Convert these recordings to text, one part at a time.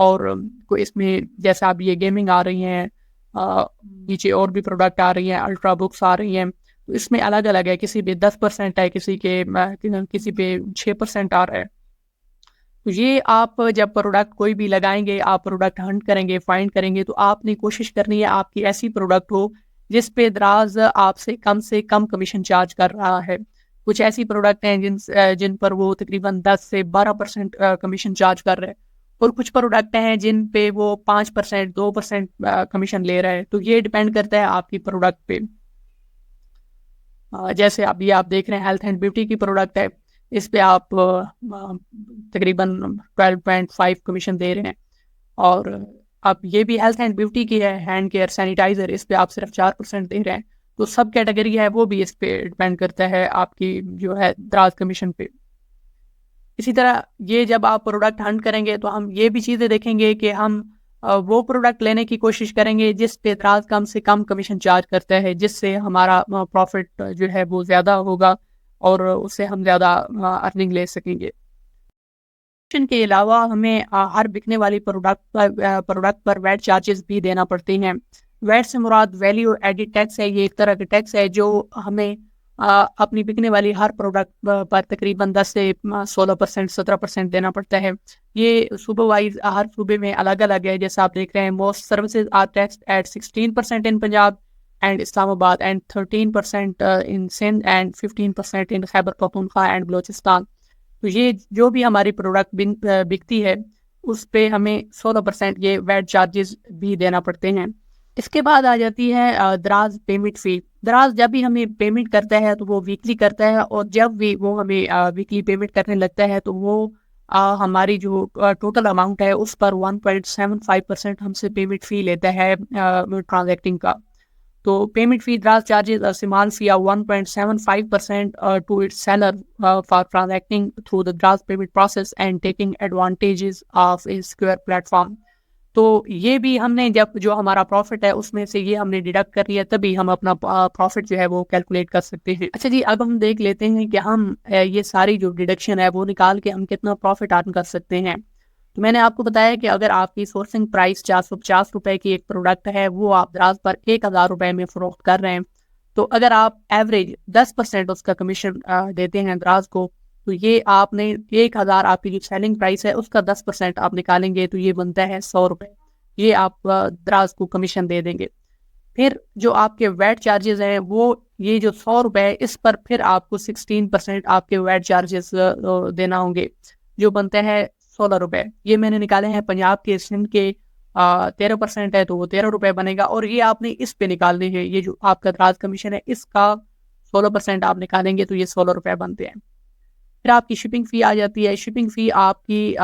اور کوئی اس میں جیسے آپ یہ گیمنگ آ رہی ہیں، نیچے اور بھی پروڈکٹ آ رہی ہیں، الٹرا بکس آ رہی ہیں، تو اس میں الگ الگ ہے، کسی پہ 10% ہے، کسی پہ 6% آ رہا ہے. تو یہ آپ جب پروڈکٹ کوئی بھی لگائیں گے، آپ پروڈکٹ ہنٹ کریں گے، فائنڈ کریں گے، تو آپ نے کوشش کرنی ہے آپ کی ایسی پروڈکٹ ہو جس پہ دراز آپ سے کم کمیشن چارج کر رہا ہے. کچھ ایسی پروڈکٹ ہیں جن پر وہ تقریباً 10 سے 12% کمیشن چارج کر رہے ہیں، اور کچھ پروڈکٹ ہیں جن پہ وہ 5% 2% کمیشن لے رہے ہیں. تو یہ ڈپینڈ کرتا ہے آپ کی پروڈکٹ پہ. جیسے اب آپ دیکھ رہے ہیں ہیلتھ اینڈ بیوٹی کی پروڈکٹ ہے، اس پہ آپ تقریباً 12.5 کمیشن دے رہے ہیں. اور اب یہ بھی ہیلتھ اینڈ بیوٹی کی ہے، ہینڈ کیئر سینیٹائزر، اس پہ آپ صرف 4% دے رہے ہیں. تو سب کیٹیگری ہے وہ بھی اس پہ ڈپینڈ کرتا ہے آپ کی جو ہے دراز کمیشن پہ. اسی طرح یہ جب آپ پروڈکٹ ہنٹ کریں گے تو ہم یہ بھی چیزیں دیکھیں گے کہ ہم وہ پروڈکٹ لینے کی کوشش کریں گے جس پہ دراز کم سے کم کمیشن چارج کرتا ہے، جس سے ہمارا پروفٹ جو ہے وہ زیادہ ہوگا اور اس سے ہم زیادہ ارننگ لے سکیں گے. کے علاوہ ہمیں ہر بکنے والی پروڈکٹ پر ویٹ چارجز بھی دینا پڑتے ہیں. ویٹ سے مراد ویلیو ایڈڈ ٹیکس ہے. یہ ایک طرح کا ٹیکس ہے جو ہمیں اپنی بکنے والی ہر پروڈکٹ پر تقریباً 10 سے 16% 17% دینا پڑتا ہے. یہ صوبہ وائز ہر صوبے میں الگ الگ ہے. جیسے آپ دیکھ رہے ہیں most services are taxed at 16% in Punjab and Islamabad and 13% in Sindh and 15% in Khyber Pakhtunkhwa and Balochistan. تو یہ جو بھی ہماری پروڈکٹ بکتی ہے اس پہ ہمیں 16% یہ ویٹ چارجز بھی دینا پڑتے ہیں. اس کے بعد آ جاتی ہے دراز پیمنٹ فی. دراز جب بھی ہمیں پیمنٹ کرتا ہے تو وہ ویکلی کرتا ہے، اور جب بھی وہ ہمیں ویکلی پیمنٹ کرنے لگتا ہے تو وہ ہماری جو ٹوٹل اماؤنٹ ہے اس پر 1.75% ہم سے پیمنٹ فی لیتا ہے ٹرانزیکٹنگ کا. تو پیمنٹ فی دراز چارجز سمال فی 1.75% to its seller for transacting through the Draz payment process and taking advantages of a secure platform. تو یہ بھی ہم نے جو ہمارا پروفٹ ہے اس میں سے یہ ہم نے ڈیڈکٹ کر لیا، تبھی ہم اپنا پروفٹ جو ہے وہ کیلکولیٹ کر سکتے ہیں. اچھا جی، اب ہم دیکھ لیتے ہیں کہ ہم یہ ساری جو ڈیڈکشن ہے وہ نکال کے ہم کتنا پروفٹ ارن کر سکتے ہیں. تو میں نے آپ کو بتایا کہ اگر آپ کی سورسنگ پرائس 450 روپے کی ایک پروڈکٹ ہے، وہ آپ دراز پر 1000 روپے میں فروخت کر رہے ہیں، تو اگر آپ ایوریج 10% اس کا کمیشن دیتے ہیں دراز کو، تو یہ آپ نے 1000 آپ کی جو سیلنگ پرائس ہے اس کا 10% آپ نکالیں گے تو یہ بنتا ہے 100 روپے. یہ آپ دراز کو کمیشن دے دیں گے. پھر جو آپ کے ویٹ چارجز ہیں وہ یہ جو 100 روپے ہے اس پر پھر آپ کو 16% آپ کے ویٹ چارجز دینا ہوں گے، جو بنتے ہیں 16 روپے. یہ میں نے نکالے ہیں پنجاب کے، سندھ کے 13% ہے تو وہ 13 روپے بنے گا، اور یہ آپ نے اس پہ نکالنے ہیں. یہ جو آپ کا دراز کمیشن ہے اس کا 16% آپ نکالیں گے تو یہ 16 روپے بنتے ہیں. پھر آپ کی شپنگ فی آ جاتی ہے. شپنگ فی آپ کی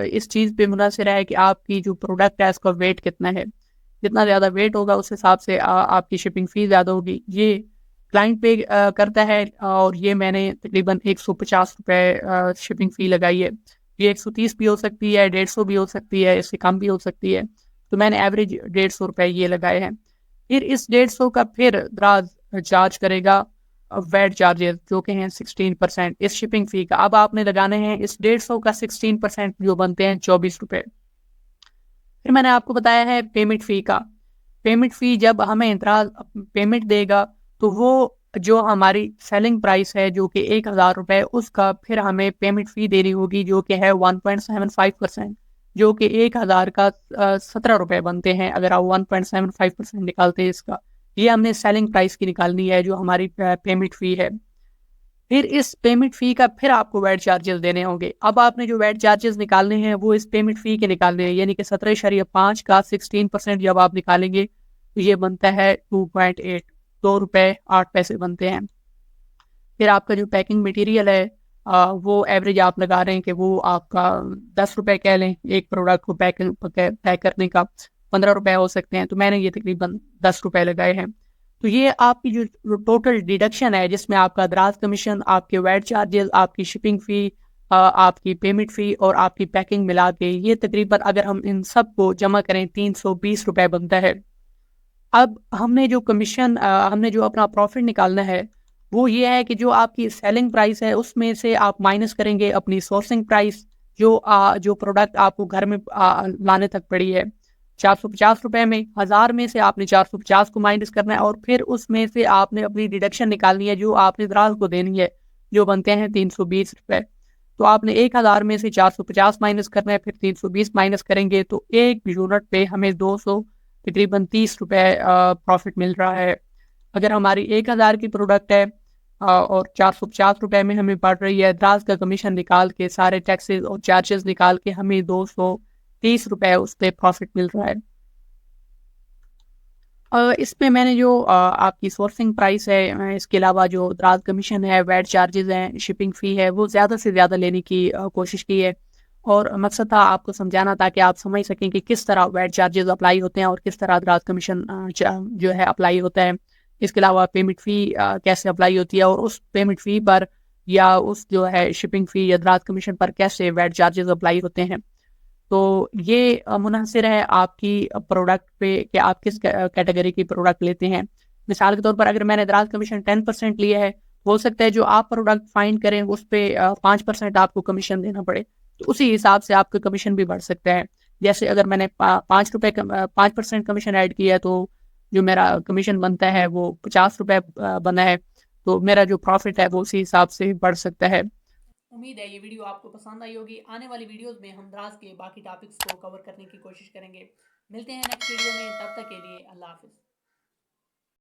اس چیز پہ منحصر ہے کہ آپ کی جو پروڈکٹ ہے اس کا ویٹ کتنا ہے. جتنا زیادہ ویٹ ہوگا اس حساب سے آپ کی شپنگ فی زیادہ ہوگی. یہ کلائنٹ پے کرتا ہے، اور یہ میں نے تقریباً 150 روپے شپنگ فی لگائی ہے. یہ 130 بھی ہو سکتی ہے، 150 بھی ہو سکتی ہے، اس سے کم بھی ہو سکتی ہے. تو میں نے ایوریج 150 روپے یہ لگائے ہیں. پھر اس 150 کا پھر دراز چارج کرے گا ویٹ چارجز جو کہ ہیں 16% اس شپنگ فی کا. اب آپ نے لگانے ہیں اس 150 کا 16% جو بنتے ہیں 24 روپے. پھر میں نے آپ کو بتایا ہے پیمنٹ فی کا. پیمنٹ فی جب ہمیں دراز پیمنٹ دے گا تو وہ جو ہماری سیلنگ پرائس ہے جو کہ 1000 روپے، اس کا پھر ہمیں پیمنٹ فی دینی ہوگی جو کہ ہے 1.75%، جو کہ 1000 کا 17 روپے بنتے ہیں اگر آپ 1.75% نکالتے ہیں اس کا. یہ ہم نے سیلنگ پرائس کی نکالنی ہے جو ہماری پیمنٹ فی ہے. پھر اس پیمنٹ فی کا پھر آپ کو ویٹ چارجز دینے ہوں گے. اب آپ نے جو ویٹ چارجز نکالنے ہیں وہ اس پیمنٹ فی کے نکالنے ہیں، یعنی کہ 17.5 کا 16% جب آپ نکالیں گے تو یہ بنتا ہے 2.8 2 روپے 8 پیسے بنتے ہیں. پھر آپ کا جو پیکنگ مٹیریل ہے وہ ایوریج آپ لگا رہے ہیں کہ وہ آپ کا 10 روپے کہہ لیں ایک پروڈکٹ کو پیک کرنے کا، 15 روپے ہو سکتے ہیں. تو میں نے یہ تقریباً 10 روپے لگائے ہیں. تو یہ آپ کی جو ٹوٹل ڈیڈکشن ہے جس میں آپ کا دراز کمیشن، آپ کے ویٹ چارجز، آپ کی شپنگ فی، آپ کی پیمنٹ فی اور آپ کی پیکنگ ملا کے یہ تقریباً اگر ہم ان سب کو جمع کریں 320 روپے بنتا ہے. اب ہم نے جو کمیشن ہم نے جو اپنا پروفٹ نکالنا ہے وہ یہ ہے کہ جو آپ کی سیلنگ پرائس ہے اس میں سے آپ مائنس کریں گے اپنی سورسنگ پرائس، جو پروڈکٹ آپ کو گھر میں لانے تک پڑی ہے 450 روپے میں، 1000 میں سے آپ نے 450 کو مائنس کرنا ہے اور پھر اس میں سے آپ نے اپنی ڈیڈکشن نکالنی ہے جو آپ نے دراز کو دینی ہے، جو بنتے ہیں 320 روپے. تو آپ نے 1000 میں سے 450 مائنس کرنا ہے، پھر 320 مائنس کریں گے تو ایک یونٹ پہ ہمیں 200 تقریباً 30 روپے پروفٹ مل رہا ہے. اگر ہماری 1000 کی پروڈکٹ ہے اور 450 روپے میں ہمیں پڑ رہی ہے، دراز کا کمیشن نکال کے سارے ٹیکسز اور چارجز نکال کے ہمیں 230 روپے اس پہ پروفٹ مل رہا ہے. اس میں میں نے جو آپ کی سورسنگ پرائس ہے، اس کے علاوہ جو دراز کمیشن ہے، ویٹ چارجز ہیں، شپنگ فی ہے، وہ زیادہ سے زیادہ لینے کی کوشش کی ہے. اور مقصد تھا آپ کو سمجھانا تاکہ آپ سمجھ سکیں کہ کس طرح ویٹ چارجز اپلائی ہوتے ہیں اور کس طرح دراز کمیشن جو ہے اپلائی ہوتا ہے. اس کے علاوہ پیمنٹ فی کیسے اپلائی ہوتی ہے اور اس پیمنٹ فی پر یا اس جو ہے شپنگ فی یا دراز کمیشن پر کیسے ویٹ چارجز اپلائی ہوتے ہیں. تو یہ منحصر ہے آپ کی پروڈکٹ پہ کہ آپ کس کیٹیگری کی پروڈکٹ لیتے ہیں. مثال کے طور پر اگر میں نے دراز کمیشن 10% لیا ہے، ہو سکتا ہے جو آپ پروڈکٹ فائنڈ کریں اس پہ 5% آپ کو کمیشن دینا پڑے، تو اسی حساب سے آپ کا کمیشن بھی بڑھ سکتا ہے. جیسے اگر میں نے 5% کمیشن ایڈ کیا ہے تو جو میرا کمیشن بنتا ہے وہ 50 روپے بنا ہے، تو میرا جو پروفٹ ہے وہ اسی حساب سے بڑھ سکتا ہے. امید ہے یہ ویڈیو آپ کو پسند آئی ہوگی. آنے والی ویڈیوز میں ہم دراز کے باقی ٹاپکس کو کور کرنے کی کوشش کریں گے. ملتے ہیں نیکسٹ ویڈیو میں، تب تک کے لیے اللہ حافظ.